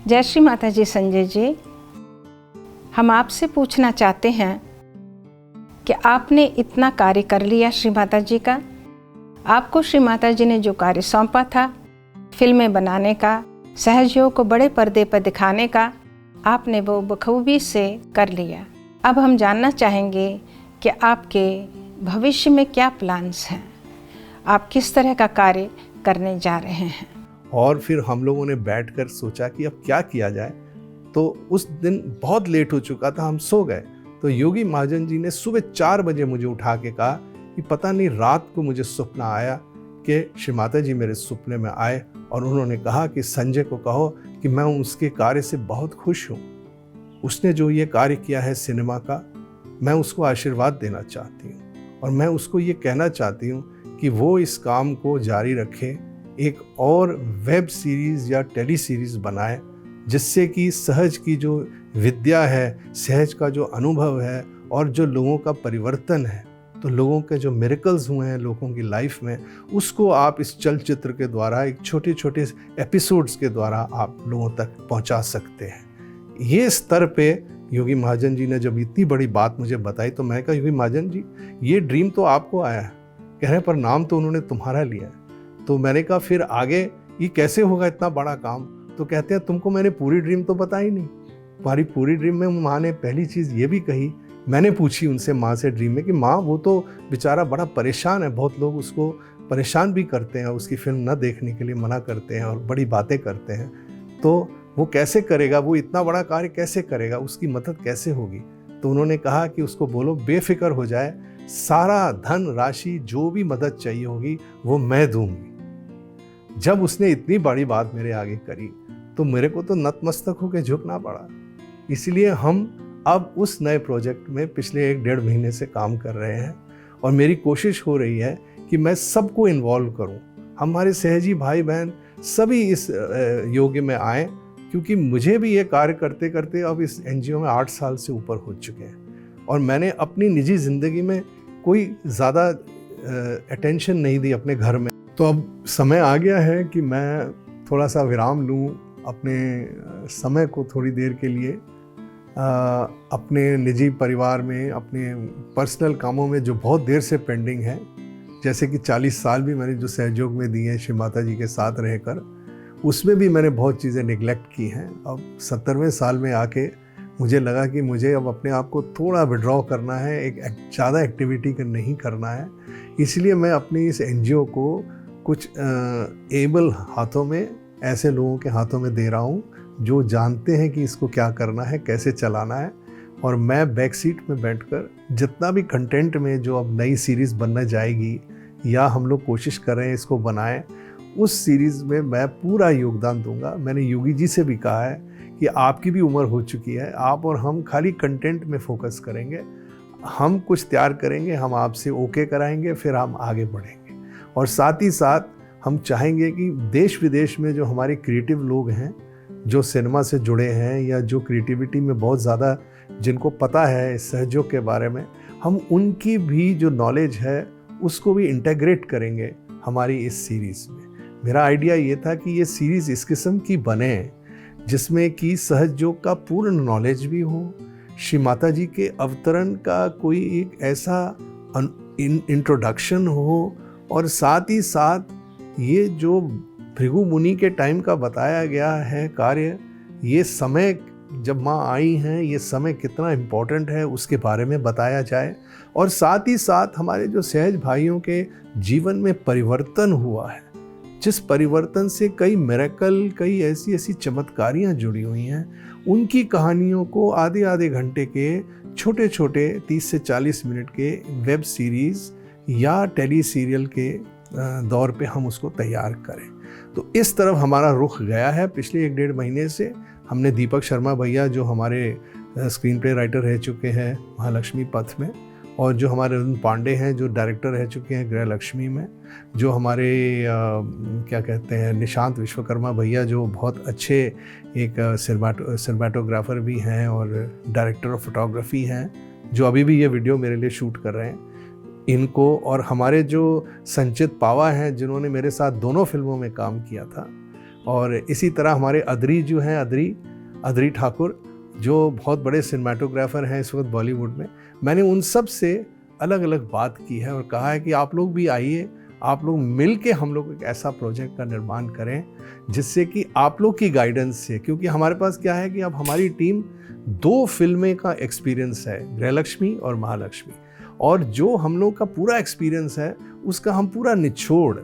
जय श्री माता जी। संजय जी, हम आपसे पूछना चाहते हैं कि आपने इतना कार्य कर लिया श्री माता जी का। आपको श्री माता जी ने जो कार्य सौंपा था फिल्में बनाने का, सहजयोग को बड़े पर्दे पर दिखाने का, आपने वो बखूबी से कर लिया। अब हम जानना चाहेंगे कि आपके भविष्य में क्या प्लान्स हैं, आप किस तरह का कार्य करने जा रहे हैं। और फिर हम लोगों ने बैठकर सोचा कि अब क्या किया जाए। तो उस दिन बहुत लेट हो चुका था, हम सो गए। तो योगी महाजन जी ने सुबह 4 बजे मुझे उठा के कहा कि पता नहीं रात को मुझे सपना आया कि श्री माता जी मेरे सपने में आए और उन्होंने कहा कि संजय को कहो कि मैं उसके कार्य से बहुत खुश हूँ। उसने जो ये कार्य किया है सिनेमा का, मैं उसको आशीर्वाद देना चाहती हूँ और मैं उसको ये कहना चाहती हूँ कि वो इस काम को जारी रखे, एक और वेब सीरीज़ या टेली सीरीज़ बनाए, जिससे कि सहज की जो विद्या है, सहज का जो अनुभव है और जो लोगों का परिवर्तन है, तो लोगों के जो मिरेकल्स हुए हैं लोगों की लाइफ में, उसको आप इस चलचित्र के द्वारा, एक छोटे छोटे एपिसोड्स के द्वारा आप लोगों तक पहुंचा सकते हैं। ये स्तर पे योगी महाजन जी ने जब इतनी बड़ी बात मुझे बताई तो मैं कहा, योगी महाजन जी ये ड्रीम तो आपको आया है, कह रहे पर नाम तो उन्होंने तुम्हारा लिया है। तो मैंने कहा फिर आगे ये कैसे होगा इतना बड़ा काम। तो कहते हैं तुमको मैंने पूरी ड्रीम तो बताई नहीं। तुम्हारी पूरी ड्रीम में माँ ने पहली चीज़ ये भी कही, मैंने पूछी उनसे माँ से ड्रीम में कि माँ वो तो बेचारा बड़ा परेशान है, बहुत लोग उसको परेशान भी करते हैं, उसकी फिल्म न देखने के लिए मना करते हैं और बड़ी बातें करते हैं, तो वो कैसे करेगा, वो इतना बड़ा कार्य कैसे करेगा, उसकी मदद कैसे होगी। तो उन्होंने कहा कि उसको बोलो बेफिक्र हो जाए, सारा धन राशि जो भी मदद चाहिए होगी वो मैं दूंगी। जब उसने इतनी बड़ी बात मेरे आगे करी तो मेरे को तो नतमस्तक होकर झुकना पड़ा। इसलिए हम अब उस नए प्रोजेक्ट में पिछले 1-1.5 महीने से काम कर रहे हैं और मेरी कोशिश हो रही है कि मैं सबको इन्वॉल्व करूं, हमारे सहजी भाई बहन सभी इस योग में आए, क्योंकि मुझे भी ये कार्य करते करते अब इस एनजीओ में 8 साल से ऊपर हो चुके हैं और मैंने अपनी निजी ज़िंदगी में कोई ज़्यादा अटेंशन नहीं दी अपने घर में। तो अब समय आ गया है कि मैं थोड़ा सा विराम लूँ, अपने समय को थोड़ी देर के लिए अपने निजी परिवार में, अपने पर्सनल कामों में जो बहुत देर से पेंडिंग है, जैसे कि 40 साल भी मैंने जो सहयोग में दिए श्री माता जी के साथ रहकर, उसमें भी मैंने बहुत चीज़ें निगलेक्ट की हैं। अब 70वें साल में आके मुझे लगा कि मुझे अब अपने आप को थोड़ा विड्रॉ करना है, एक ज़्यादा एक्टिविटी नहीं करना है। इसलिए मैं अपनी इस एनजीओ को कुछ एबल हाथों में, ऐसे लोगों के हाथों में दे रहा हूँ जो जानते हैं कि इसको क्या करना है, कैसे चलाना है। और मैं बैक सीट में बैठकर जितना भी कंटेंट में जो अब नई सीरीज़ बनने जाएगी या हम लोग कोशिश कर रहे हैं इसको बनाएं, उस सीरीज़ में मैं पूरा योगदान दूंगा। मैंने योगी जी से भी कहा है कि आपकी भी उम्र हो चुकी है, आप और हम खाली कंटेंट में फोकस करेंगे, हम कुछ तैयार करेंगे, हम आपसे ओके कराएंगे, फिर हम आगे बढ़ेंगे। और साथ ही साथ हम चाहेंगे कि देश विदेश में जो हमारे क्रिएटिव लोग हैं, जो सिनेमा से जुड़े हैं या जो क्रिएटिविटी में बहुत ज़्यादा जिनको पता है इस सहयोग के बारे में, हम उनकी भी जो नॉलेज है उसको भी इंटीग्रेट करेंगे हमारी इस सीरीज़ में। मेरा आइडिया ये था कि ये सीरीज़ इस किस्म की बने जिसमें कि सहयोग का पूर्ण नॉलेज भी हो, श्री माता जी के अवतरण का कोई एक ऐसा इंट्रोडक्शन हो, और साथ ही साथ ये जो भृगु मुनि के टाइम का बताया गया है कार्य, ये समय जब माँ आई हैं, ये समय कितना इम्पोर्टेंट है उसके बारे में बताया जाए। और साथ ही साथ हमारे जो सहज भाइयों के जीवन में परिवर्तन हुआ है, जिस परिवर्तन से कई मिरेकल, कई ऐसी ऐसी चमत्कारियाँ जुड़ी हुई हैं, उनकी कहानियों को आधे आधे घंटे के छोटे छोटे 30 से 40 मिनट के वेब सीरीज़ या टेली सीरियल के दौर पे हम उसको तैयार करें। तो इस तरफ हमारा रुख गया है। पिछले 1-1.5 महीने से हमने दीपक शर्मा भैया जो हमारे स्क्रीन प्ले राइटर रह चुके हैं महालक्ष्मी पथ में, और जो हमारे अरुण पांडे हैं जो डायरेक्टर रह चुके हैं गृहलक्ष्मी में, जो हमारे क्या कहते हैं निशांत विश्वकर्मा भैया जो बहुत अच्छे एक सिनेमाटोग्राफर भी हैं और डायरेक्टर ऑफ फोटोग्राफी हैं, जो अभी भी ये वीडियो मेरे लिए शूट कर रहे हैं, इनको, और हमारे जो संचित पावा हैं जिन्होंने मेरे साथ दोनों फिल्मों में काम किया था, और इसी तरह हमारे अदरी जो हैं, अदरी ठाकुर, जो बहुत बड़े सिनेमाटोग्राफर हैं इस वक्त बॉलीवुड में, मैंने उन सब से अलग अलग बात की है और कहा है कि आप लोग भी आइए, आप लोग मिल के हम लोग एक ऐसा प्रोजेक्ट का निर्माण करें जिससे कि आप लोग की गाइडेंस से, क्योंकि हमारे पास क्या है कि अब हमारी टीम 2 फिल्में का एक्सपीरियंस है, गृहलक्ष्मी और महालक्ष्मी, और जो हम लोग का पूरा एक्सपीरियंस है उसका हम पूरा निचोड़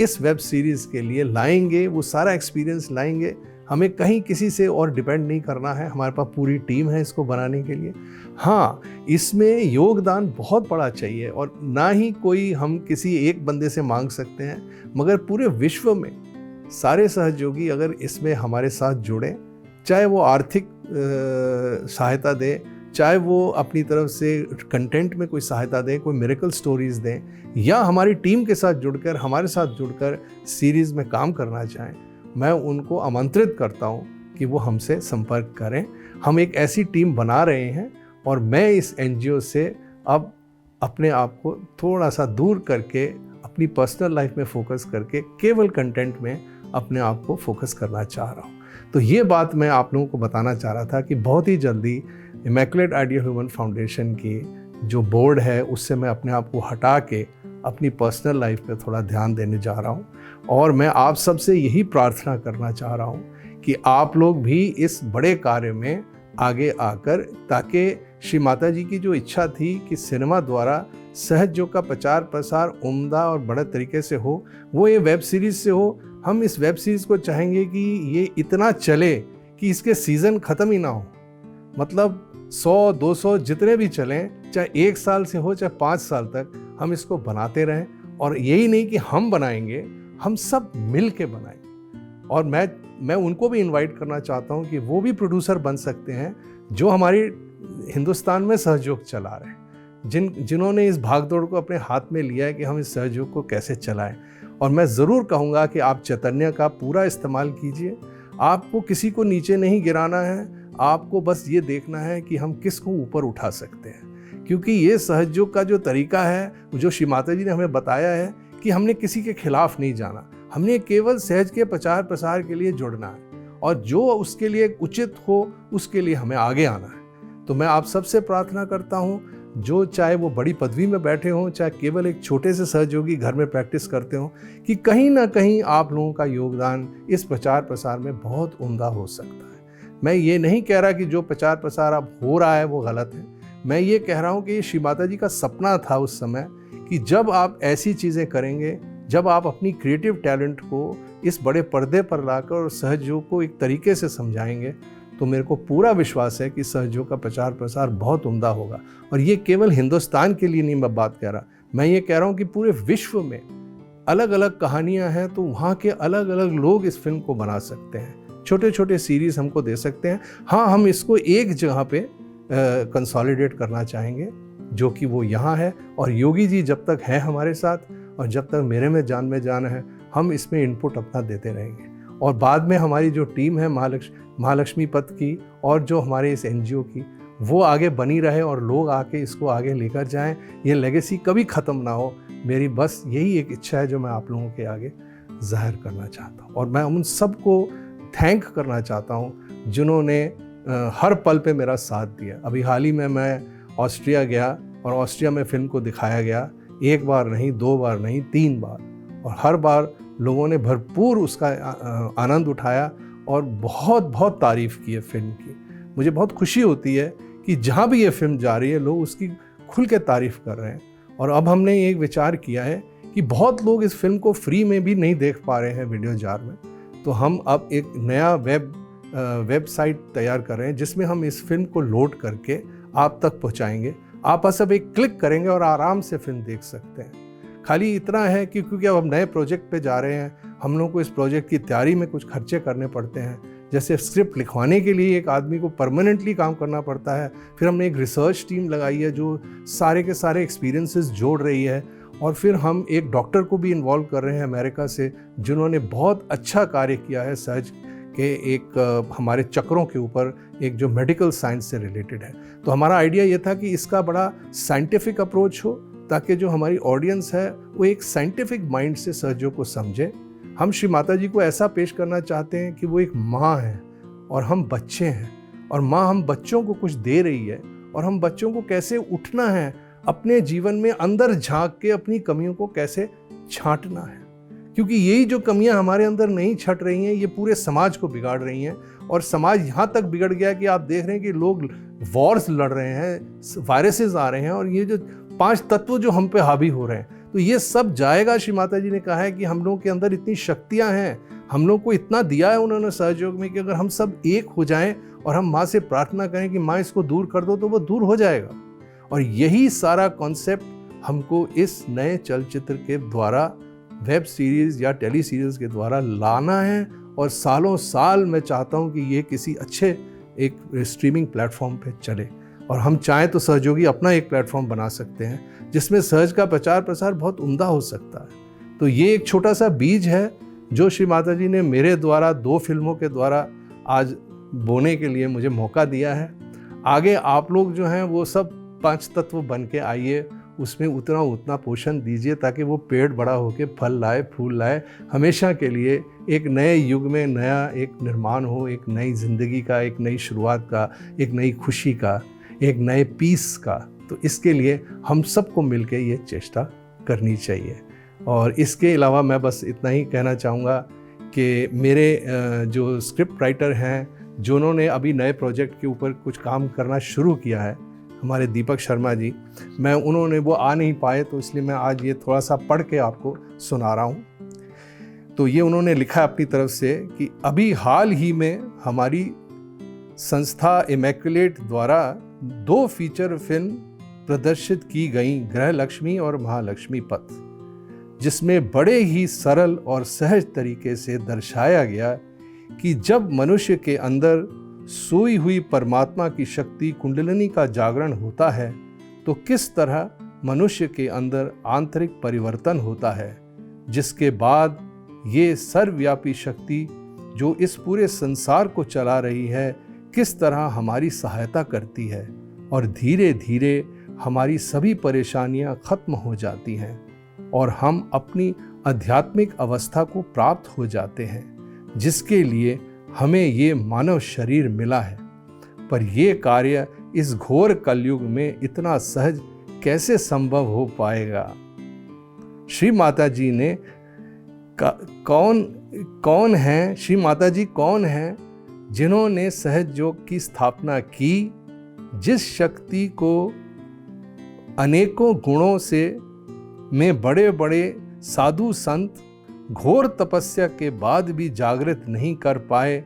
इस वेब सीरीज़ के लिए लाएंगे, वो सारा एक्सपीरियंस लाएंगे। हमें कहीं किसी से और डिपेंड नहीं करना है, हमारे पास पूरी टीम है इसको बनाने के लिए। हाँ, इसमें योगदान बहुत बड़ा चाहिए और ना ही कोई हम किसी एक बंदे से मांग सकते हैं, मगर पूरे विश्व में सारे सहयोगी अगर इसमें हमारे साथ जुड़ें, चाहे वो आर्थिक सहायता दें, चाहे वो अपनी तरफ से कंटेंट में कोई सहायता दें, कोई मिरेकल स्टोरीज़ दें, या हमारी टीम के साथ जुड़कर, हमारे साथ जुड़कर सीरीज़ में काम करना चाहें, मैं उनको आमंत्रित करता हूं कि वो हमसे संपर्क करें। हम एक ऐसी टीम बना रहे हैं और मैं इस एनजीओ से अब अपने आप को थोड़ा सा दूर करके अपनी पर्सनल लाइफ में फोकस करके केवल कंटेंट में अपने आप को फोकस करना चाह रहा हूं। तो ये बात मैं आप लोगों को बताना चाह रहा था कि बहुत ही जल्दी इमैक्युलेट आइडियल ह्यूमन फाउंडेशन की जो बोर्ड है उससे मैं अपने आप को हटा के अपनी पर्सनल लाइफ पे थोड़ा ध्यान देने जा रहा हूँ। और मैं आप सबसे यही प्रार्थना करना चाह रहा हूँ कि आप लोग भी इस बड़े कार्य में आगे आकर, ताकि श्री माता जी की जो इच्छा थी कि सिनेमा द्वारा सहजयोग का प्रचार प्रसार उम्दा और बड़े तरीके से हो, वो ये वेब सीरीज़ से हो। हम इस वेब सीरीज़ को चाहेंगे कि ये इतना चले कि इसके सीज़न ख़त्म ही ना हो, मतलब 100-200 जितने भी चलें, चाहे 1 साल से हो चाहे 5 साल तक, हम इसको बनाते रहें। और यही नहीं कि हम बनाएंगे, हम सब मिल के बनाएंगे। और मैं उनको भी इनवाइट करना चाहता हूँ कि वो भी प्रोड्यूसर बन सकते हैं जो हमारी हिंदुस्तान में सहयोग चला रहे हैं, जिन्होंने इस भागदौड़ को अपने हाथ में लिया है कि हम इस सहयोग को कैसे चलाएं। और मैं ज़रूर कहूँगा कि आप चैतन्य का पूरा इस्तेमाल कीजिए। आपको किसी को नीचे नहीं गिराना है, आपको बस ये देखना है कि हम किसको ऊपर उठा सकते हैं, क्योंकि ये सहयोग का जो तरीका है, जो श्री माता जी ने हमें बताया है कि हमने किसी के खिलाफ नहीं जाना, हमने केवल सहज के प्रचार प्रसार के लिए जुड़ना है और जो उसके लिए उचित हो उसके लिए हमें आगे आना है। तो मैं आप सबसे प्रार्थना करता हूँ, जो चाहे वो बड़ी पदवी में बैठे हों, चाहे केवल एक छोटे से सहयोगी घर में प्रैक्टिस करते हों, कि कहीं ना कहीं आप लोगों का योगदान इस प्रचार प्रसार में बहुत उम्दा हो सकता है। मैं ये नहीं कह रहा कि जो प्रचार प्रसार अब हो रहा है वो गलत है, मैं ये कह रहा हूँ कि ये श्री माता जी का सपना था उस समय कि जब आप ऐसी चीज़ें करेंगे, जब आप अपनी क्रिएटिव टैलेंट को इस बड़े पर्दे पर लाकर और सहयोग को एक तरीके से समझाएंगे, तो मेरे को पूरा विश्वास है कि सहयोग का प्रचार प्रसार बहुत उम्दा होगा। और ये केवल हिंदुस्तान के लिए नहीं मैं बात कह रहा, मैं ये कह रहा हूँ कि पूरे विश्व में अलग अलग कहानियाँ हैं, तो वहाँ के अलग अलग लोग इस फिल्म को बना सकते हैं, छोटे छोटे सीरीज़ हमको दे सकते हैं। हाँ, हम इसको एक जगह पे कंसोलिडेट करना चाहेंगे, जो कि वो यहाँ है। और योगी जी जब तक है हमारे साथ और जब तक मेरे में जान है, हम इसमें इनपुट अपना देते रहेंगे। और बाद में हमारी जो टीम है महालक्ष्मी पथ की और जो हमारे इस एनजीओ की, वो आगे बनी रहे और लोग आके इसको आगे लेकर जाएं, ये लेगेसी कभी ख़त्म ना हो। मेरी बस यही एक इच्छा है जो मैं आप लोगों के आगे जाहिर करना चाहता हूँ। और मैं उन सबको थैंक करना चाहता हूँ जिन्होंने हर पल पे मेरा साथ दिया। अभी हाल ही में मैं ऑस्ट्रिया गया और ऑस्ट्रिया में फ़िल्म को दिखाया गया, 1 बार नहीं, 2 बार नहीं, 3 बार, और हर बार लोगों ने भरपूर उसका आनंद उठाया और बहुत बहुत तारीफ़ की है फिल्म की। मुझे बहुत खुशी होती है कि जहाँ भी ये फिल्म जा रही है लोग उसकी खुल के तारीफ़ कर रहे हैं। और अब हमने एक विचार किया है कि बहुत लोग इस फिल्म को फ्री में भी नहीं देख पा रहे हैं वीडियो जार में, तो हम अब एक नया वेबसाइट तैयार कर रहे हैं जिसमें हम इस फिल्म को लोड करके आप तक पहुँचाएँगे। आप बस अब एक क्लिक करेंगे और आराम से फिल्म देख सकते हैं। खाली इतना है कि क्योंकि अब हम नए प्रोजेक्ट पे जा रहे हैं, हम लोग को इस प्रोजेक्ट की तैयारी में कुछ खर्चे करने पड़ते हैं। जैसे स्क्रिप्ट लिखवाने के लिए एक आदमी को परमानेंटली काम करना पड़ता है, फिर हमने एक रिसर्च टीम लगाई है जो सारे के सारे एक्सपीरियंसेस जोड़ रही है, और फिर हम एक डॉक्टर को भी इन्वॉल्व कर रहे हैं अमेरिका से, जिन्होंने बहुत अच्छा कार्य किया है सहज के एक हमारे चक्रों के ऊपर, एक जो मेडिकल साइंस से रिलेटेड है। तो हमारा आइडिया ये था कि इसका बड़ा साइंटिफिक अप्रोच हो, ताकि जो हमारी ऑडियंस है वो एक साइंटिफिक माइंड से सहयोग को समझे हम श्री माता जी को ऐसा पेश करना चाहते हैं कि वो एक माँ है और हम बच्चे हैं, और माँ हम बच्चों को कुछ दे रही है, और हम बच्चों को कैसे उठना है, अपने जीवन में अंदर झांक के अपनी कमियों को कैसे छांटना है। क्योंकि यही जो कमियां हमारे अंदर नहीं छट रही हैं, ये पूरे समाज को बिगाड़ रही हैं। और समाज यहाँ तक बिगड़ गया कि आप देख रहे हैं कि लोग वॉर्स लड़ रहे हैं, वायरसेस आ रहे हैं, और ये जो 5 तत्व जो हम पे हावी हो रहे हैं, तो ये सब जाएगा। श्री माता जी ने कहा है कि हम लोगों के अंदर इतनी शक्तियां हैं, हम लोग को इतना दिया है उन्होंने सहयोग में, कि अगर हम सब एक हो जाएं और हम माँ से प्रार्थना करें कि माँ इसको दूर कर दो, तो वो दूर हो जाएगा। और यही सारा कॉन्सेप्ट हमको इस नए चलचित्र के द्वारा, वेब सीरीज़ या टेली सीरीज़ के द्वारा लाना है। और सालों साल मैं चाहता हूँ कि ये किसी अच्छे एक स्ट्रीमिंग प्लेटफॉर्म पे चले, और हम चाहें तो सहयोगी अपना एक प्लेटफॉर्म बना सकते हैं जिसमें सहज का प्रचार प्रसार बहुत उम्दा हो सकता है। तो ये एक छोटा सा बीज है जो श्री माता जी ने मेरे द्वारा 2 फिल्मों के द्वारा आज बोने के लिए मुझे मौका दिया है। आगे आप लोग जो हैं वो सब 5 तत्व बन के आइए, उसमें उतना पोषण दीजिए ताकि वो पेड़ बड़ा होकर फल लाए, फूल लाए, हमेशा के लिए एक नए युग में नया एक निर्माण हो, एक नई ज़िंदगी का, एक नई शुरुआत का, एक नई खुशी का, एक नए पीस का। तो इसके लिए हम सबको मिलकर ये चेष्टा करनी चाहिए। और इसके अलावा मैं बस इतना ही कहना चाहूँगा कि मेरे जो स्क्रिप्ट राइटर हैं, जिन्होंने अभी नए प्रोजेक्ट के ऊपर कुछ काम करना शुरू किया है, हमारे दीपक शर्मा जी, उन्होंने वो आ नहीं पाए, तो इसलिए मैं आज ये थोड़ा सा पढ़ के आपको सुना रहा हूँ। तो ये उन्होंने लिखा अपनी तरफ से कि अभी हाल ही में हमारी संस्था इमैक्युलेट द्वारा 2 फीचर फिल्म प्रदर्शित की गई, गृह लक्ष्मी और महालक्ष्मी पथ, जिसमें बड़े ही सरल और सहज तरीके से दर्शाया गया कि जब मनुष्य के अंदर सोई हुई परमात्मा की शक्ति कुंडलिनी का जागरण होता है, तो किस तरह मनुष्य के अंदर आंतरिक परिवर्तन होता है, जिसके बाद ये सर्वव्यापी शक्ति जो इस पूरे संसार को चला रही है, किस तरह हमारी सहायता करती है, और धीरे धीरे हमारी सभी परेशानियां खत्म हो जाती हैं और हम अपनी आध्यात्मिक अवस्था को प्राप्त हो जाते हैं, जिसके लिए हमें ये मानव शरीर मिला है। पर ये कार्य इस घोर कलयुग में इतना सहज कैसे संभव हो पाएगा? श्री माता जी ने कौन है, श्री माता जी कौन हैं जिन्होंने सहज योग की स्थापना की, जिस शक्ति को अनेकों गुणों से में बड़े बड़े साधु संत घोर तपस्या के बाद भी जागृत नहीं कर पाए,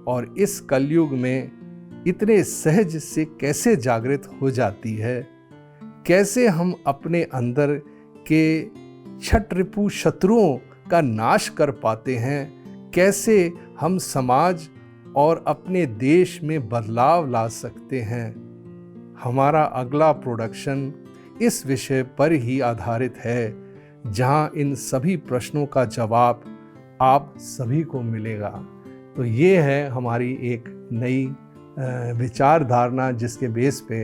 और इस कलयुग में इतने सहज से कैसे जागृत हो जाती है। कैसे हम अपने अंदर के क्षत्रिपु शत्रुओं का नाश कर पाते हैं, कैसे हम समाज और अपने देश में बदलाव ला सकते हैं। हमारा अगला प्रोडक्शन इस विषय पर ही आधारित है, जहां इन सभी प्रश्नों का जवाब आप सभी को मिलेगा। तो ये है हमारी एक नई विचारधारणा, जिसके बेस पे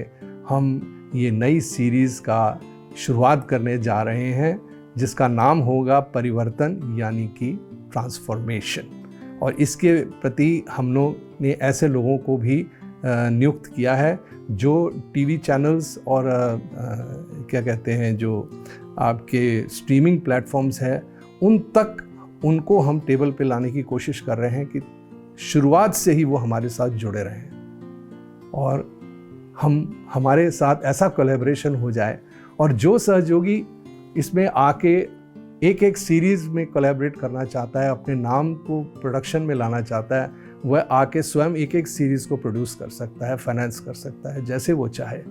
हम ये नई सीरीज़ का शुरुआत करने जा रहे हैं, जिसका नाम होगा परिवर्तन, यानी कि ट्रांसफॉर्मेशन। और इसके प्रति हम लोग ने ऐसे लोगों को भी नियुक्त किया है जो टीवी चैनल्स और क्या कहते हैं, जो आपके स्ट्रीमिंग प्लेटफॉर्म्स हैं, उन तक उनको हम टेबल पे लाने की कोशिश कर रहे हैं कि शुरुआत से ही वो हमारे साथ जुड़े रहें, और हमारे साथ ऐसा कोलैबोरेशन हो जाए, और जो सहयोगी इसमें आके एक सीरीज़ में कोलैबोरेट करना चाहता है, अपने नाम को प्रोडक्शन में लाना चाहता है, वह आके स्वयं एक सीरीज़ को प्रोड्यूस कर सकता है, फाइनेंस कर सकता है, जैसे वो चाहे।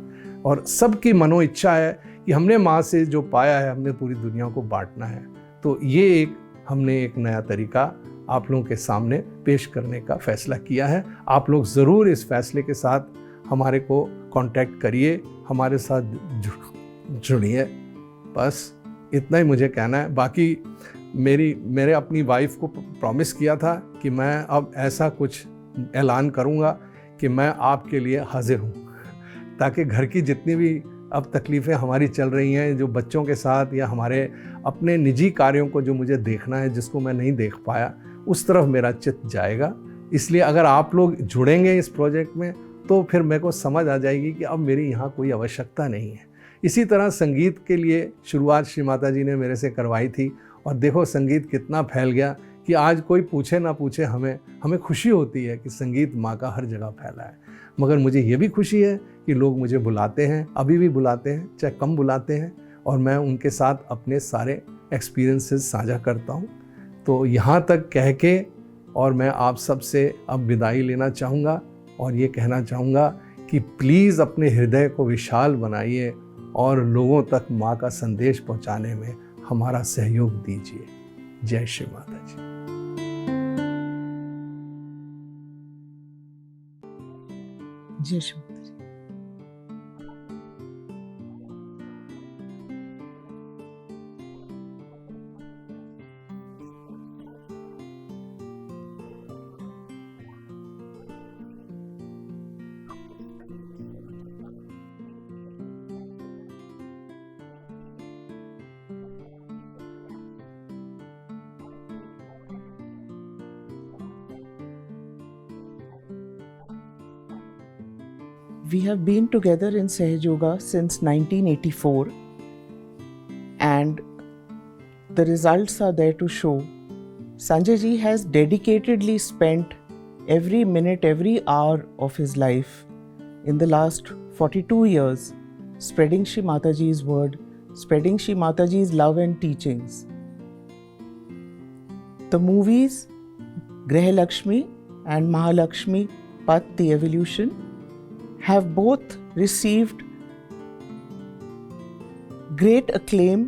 और सबकी मनो इच्छा है कि हमने माँ से जो पाया है, हमने पूरी दुनिया को बांटना है। तो ये हमने एक नया तरीका आप लोगों के सामने पेश करने का फैसला किया है। आप लोग ज़रूर इस फैसले के साथ हमारे को कांटेक्ट करिए, हमारे साथ जुड़िए। बस इतना ही मुझे कहना है। बाकी मेरे अपनी वाइफ को प्रॉमिस किया था कि मैं अब ऐसा कुछ ऐलान करूंगा कि मैं आपके लिए हाजिर हूं, ताकि घर की जितनी भी अब तकलीफ़ें हमारी चल रही हैं, जो बच्चों के साथ या हमारे अपने निजी कार्यों को जो मुझे देखना है, जिसको मैं नहीं देख पाया, उस तरफ मेरा चित्त जाएगा। इसलिए अगर आप लोग जुड़ेंगे इस प्रोजेक्ट में तो फिर मेरे को समझ आ जाएगी कि अब मेरी यहाँ कोई आवश्यकता नहीं है। इसी तरह संगीत के लिए शुरुआत श्री माता जी ने मेरे से करवाई थी, और देखो संगीत कितना फैल गया कि आज कोई पूछे ना पूछे हमें खुशी होती है कि संगीत माँ का हर जगह फैला है। मगर मुझे ये भी खुशी है कि लोग मुझे बुलाते हैं, अभी भी बुलाते हैं, चाहे कम बुलाते हैं, और मैं उनके साथ अपने सारे एक्सपीरियंसेस साझा करता हूँ। तो यहाँ तक कह के और मैं आप सब से अब विदाई लेना चाहूँगा और ये कहना चाहूँगा कि प्लीज़ अपने हृदय को विशाल बनाइए और लोगों तक माँ का संदेश पहुँचाने में हमारा सहयोग दीजिए। जय श्री माता जी। जय श्री माता जी। We have been together in Sahaj Yoga since 1984, and the results are there to show. Sanjay ji has dedicatedly spent every minute, every hour of his life in the last 42 years spreading Shri Mataji's word, spreading Shri Mataji's love and teachings. The movies Grah Lakshmi and Mahalakshmi Path, The Evolution have both received great acclaim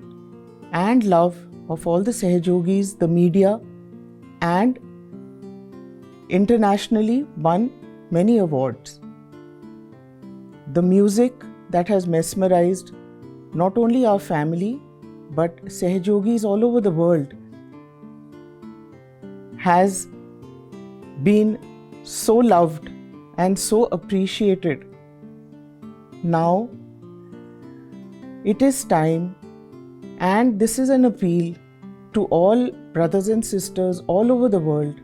and love of all the Sahajogis, the media, and internationally won many awards. The music that has mesmerized not only our family but Sahajogis all over the world has been so loved and so appreciated. Now it is time, and this is an appeal to all brothers and sisters all over the world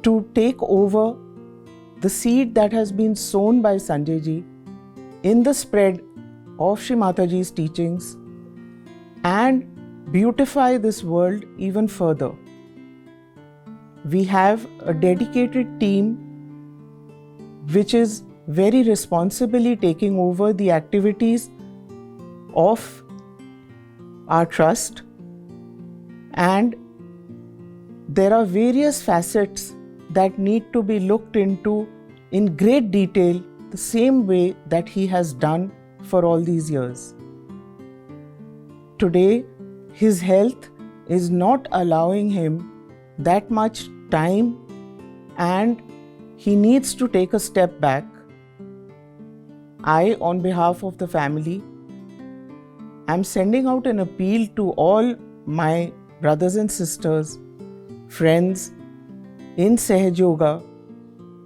to take over the seed that has been sown by Sanjay ji in the spread of Shri Mataji's teachings and beautify this world even further. We have a dedicated team which is very responsibly taking over the activities of our trust, and there are various facets that need to be looked into in great detail, the same way that he has done for all these years. Today, his health is not allowing him that much time, and he needs to take a step back. I, on behalf of the family, am sending out an appeal to all my brothers and sisters, friends in Sahaj Yoga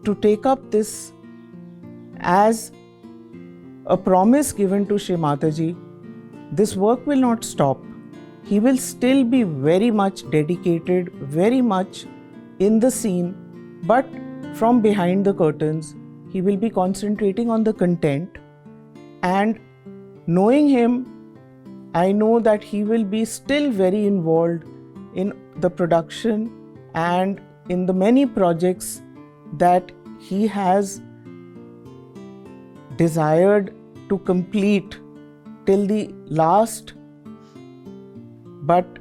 to take up this as a promise given to Shri Mataji. This work will not stop. He will still be very much dedicated, very much in the scene, but from behind the curtains, he will be concentrating on the content. And knowing him, I know that he will be still very involved in the production and in the many projects that he has desired to complete till the last. But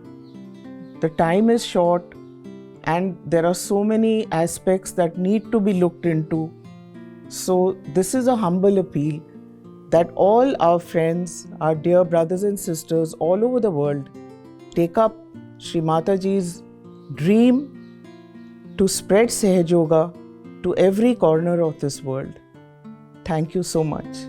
the time is short and there are so many aspects that need to be looked into. So this is a humble appeal that all our friends, our dear brothers and sisters all over the world take up Shri Mataji's dream to spread Sahaj Yoga to every corner of this world. Thank you so much.